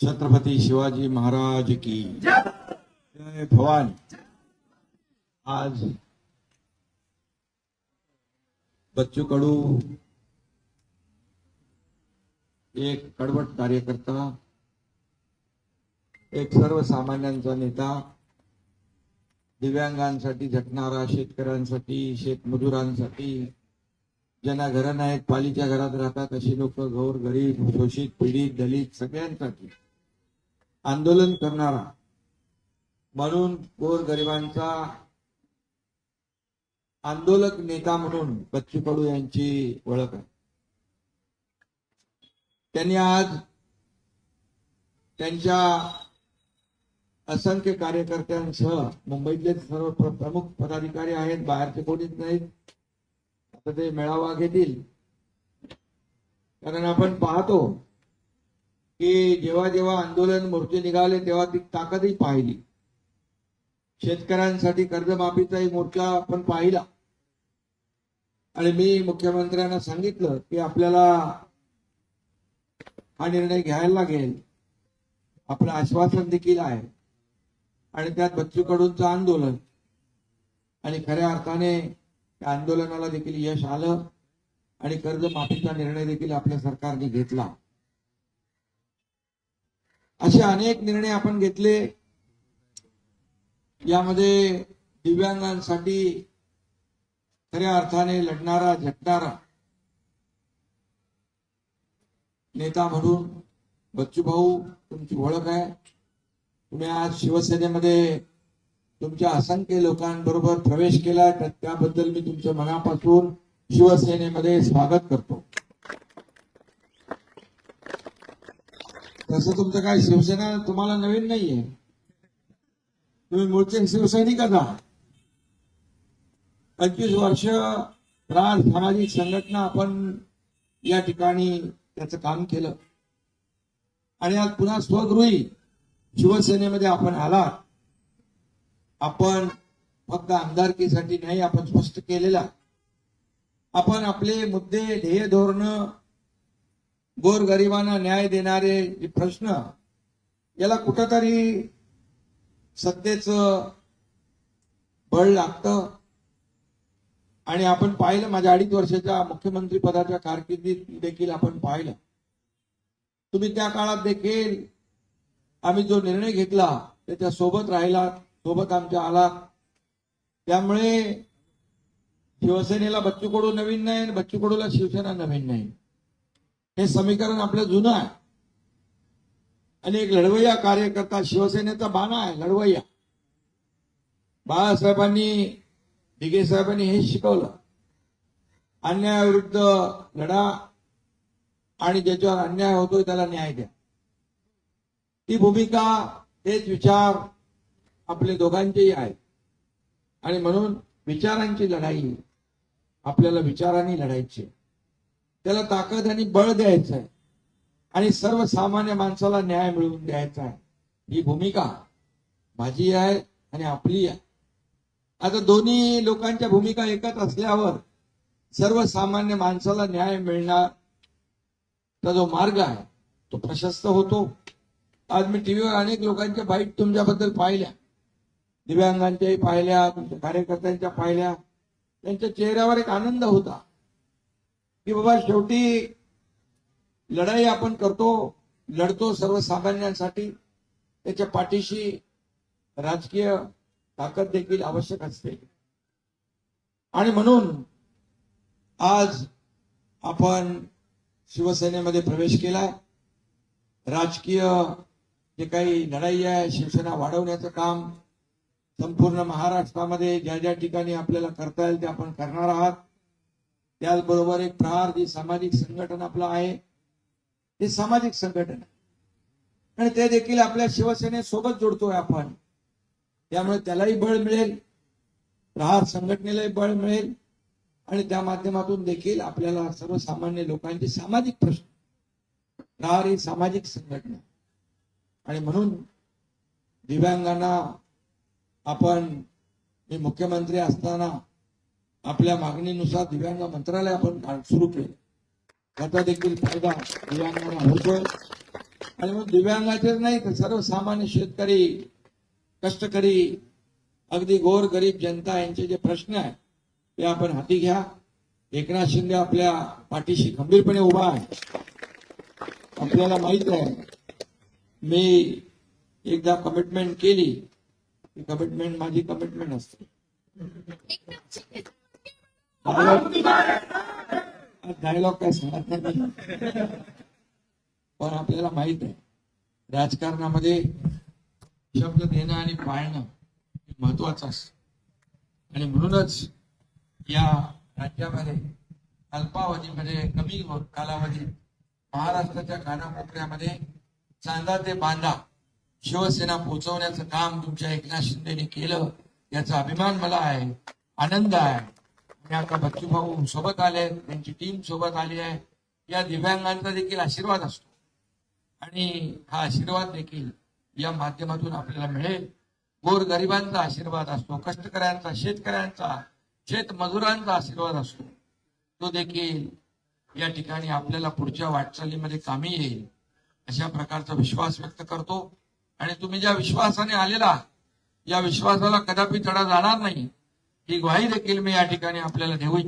छत्रपती शिवाजी महाराज की जय भवानी। आज बच्चू कडू एक कडवट कार्यकर्ता, एक सर्वसामान्यांचा नेता, दिव्यांगांसाठी झटणारा, शेतकऱ्यांसाठी, शेतमजुरांसाठी, ज्यांना घरं नाहीत, पालीच्या घरात राहतात अशी लोक, गौर गरीब, शोषित, पीडित, दलित सगळ्यांसाठी आंदोलन करणारा, म्हणून गोरगरिबांचा आंदोलक नेता म्हणून बच्चू कडू यांची ओळख आहे। त्यांनी आज त्यांच्या असंख्य कार्यकर्त्यांसह, मुंबईतले सर्व प्रमुख पदाधिकारी आहेत, बाहेरचे कोणीच नाहीत, आता ते मेळावा घेतील। कारण आपण पाहतो की जेव्हा जेव्हा आंदोलन मोर्चे निघाले तेव्हा ती ताकदही पाहिली। शेतकऱ्यांसाठी कर्जमाफीचाही मोर्चा आपण पाहिला आणि मी मुख्यमंत्र्यांना सांगितलं की आपल्याला हा निर्णय घ्यायला लागेल, आपलं आश्वासन देखील आहे आणि त्यात बच्चू कडूंचं आंदोलन, आणि खऱ्या अर्थाने त्या आंदोलनाला देखील यश आलं आणि कर्जमाफीचा निर्णय देखील आपल्या सरकारने घेतला। असे अनेक निर्णय आपण घेतले। यामध्ये दिव्यांगांसाठी खऱ्या अर्थाने लढणारा, झटणारा नेता म्हणून बच्चू भाऊ तुमची ओळख आहे। तुम्ही आज शिवसेनेमध्ये तुमच्या असंख्य लोकांबरोबर प्रवेश केला, त्याबद्दल मी तुमच्या मनापासून शिवसेनेमध्ये स्वागत करतो। तसं तुमचं काय शिवसेना तुम्हाला नवीन नाहीये, तुम्ही मूळचे शिवसैनिकच आहात। 25 वर्ष सामाजिक संघटना आपण या ठिकाणी त्याचं काम केलं आणि आज पुन्हा स्वगृही शिवसेनेमध्ये आपण आलात। आपण फक्त आमदारकीसाठी नाही, आपण स्पष्ट केलेला, आपण आपले मुद्दे, ध्येय, धोरण, गोरगरिबांना न्याय देणारे जे प्रश्न, याला कुठंतरी सत्तेचं बळ लागतं। आणि आपण पाहिलं, माझ्या 2.5 वर्षाच्या मुख्यमंत्री पदाच्या कारकिर्दीत देखील आपण पाहिलं, तुम्ही त्या काळात देखील आम्ही जो निर्णय घेतला त्याच्या सोबत राहिला, सोबत आमच्या आला। त्यामुळे शिवसेनेला बच्चू कडू नवीन नाही आणि बच्चू कडूला शिवसेना नवीन नाही, हे समीकरण आपलं जुनं आहे। आणि एक लढवय्या कार्यकर्ता, शिवसेनेचा बाणा आहे लढवय्या। बाळासाहेबांनी, दिघे साहेबांनी हे शिकवलं, अन्यायाविरुद्ध लढा आणि ज्याच्यावर अन्याय होतोय त्याला न्याय द्या। ती भूमिका, तेच विचार आपले दोघांचेही आहेत आणि म्हणून विचारांची लढाई आपल्याला विचारांनी लढायची, त्याला ताकद आणि बळ द्यायचं आहे आणि सर्वसामान्य माणसाला न्याय मिळवून द्यायचा आहे। ही भूमिका माझी आहे आणि आपली आहे। आता दोन्ही लोकांच्या भूमिका एकच असल्यावर सर्वसामान्य माणसाला न्याय मिळण्याचा जो मार्ग आहे तो प्रशस्त होतो। आज मी टीव्हीवर अनेक लोकांच्या बाईट तुमच्याबद्दल पाहिल्या, दिव्यांगांच्याही पाहिल्या, तुमच्या कार्यकर्त्यांच्या पाहिल्या। त्यांच्या चेहऱ्यावर एक आनंद होता की बाबा शेवटी लढाई आपण करतो, लढतो सर्वसामान्यांसाठी, त्याच्या पाठीशी राजकीय ताकद देखील आवश्यक असते। आणि म्हणून आज आपण शिवसेनेमध्ये प्रवेश केलाय। राजकीय जे काही लढाई आहे, शिवसेना वाढवण्याचं काम संपूर्ण महाराष्ट्रामध्ये ज्या ज्या ठिकाणी आपल्याला करता येईल ते आपण करणार आहात। त्याचबरोबर एक प्रहार, जी सामाजिक संघटन आपलं आहे, ते सामाजिक संघटन आणि ते देखील आपल्या शिवसेनेसोबत जोडतोय आपण, त्यामुळे त्यालाही बळ मिळेल, प्रहार संघटनेलाही बळ मिळेल आणि त्या माध्यमातून देखील आपल्याला सर्वसामान्य लोकांचे सामाजिक प्रश्न, प्रहार ही सामाजिक संघटना आणि म्हणून दिव्यांगांना आपण, मी मुख्यमंत्री असताना आपल्या मागणीनुसार दिव्यांग मंत्रालय आपण सुरू केलं, त्याचा देखील फायदा दिव्यांगांना होतोय आणि मग दिव्यांगाचे नाही तर सर्वसामान्य शेतकरी, कष्टकरी, अगदी गोर गरीब जनता यांचे जे प्रश्न आहेत ते आपण हाती घ्या. एकनाथ शिंदे आपल्या पाठीशी खंबीरपणे उभा आहे. आपल्याला माहित आहे, मी एकदा कमिटमेंट केली, कमिटमेंट माझी कमिटमेंट असते. डायलॉग काय सांगत नाही, पण आपल्याला माहित आहे राजकारणामध्ये शब्द देणं आणि पाळणं महत्वाचं असतं. आणि म्हणूनच या राज्यामध्ये अल्पावधीमध्ये, कमी कालावधीत महाराष्ट्राच्या कानाकोपऱ्यामध्ये चांदा ते बांधा शिवसेना पोहोचवण्याचं काम तुमच्या एकनाथ शिंदेने केलं, याचा अभिमान मला आहे, आनंद आहे. आणि आता बच्चूभाऊ सोबत आले, त्यांची टीम सोबत आली आहे. या दिव्यांगांचा देखील आशीर्वाद असतो आणि हा आशीर्वाद देखील या माध्यमातून आपल्याला मिळेल. गोरगरिबांचा आशीर्वाद असतो, कष्टकऱ्यांचा, शेतकऱ्यांचा, शेतमजुरांचा आशीर्वाद असतो. तो देखील या ठिकाणी आपल्याला पुढच्या वाटचालीमध्ये कामी येईल अशा प्रकारचा विश्वास व्यक्त करतो. आणि तुम्ही ज्या विश्वासाने आलेला, या विश्वासाला कदापि तडा जाणार नाही ही ग्वाही देखील मी या ठिकाणी आपल्याला देऊ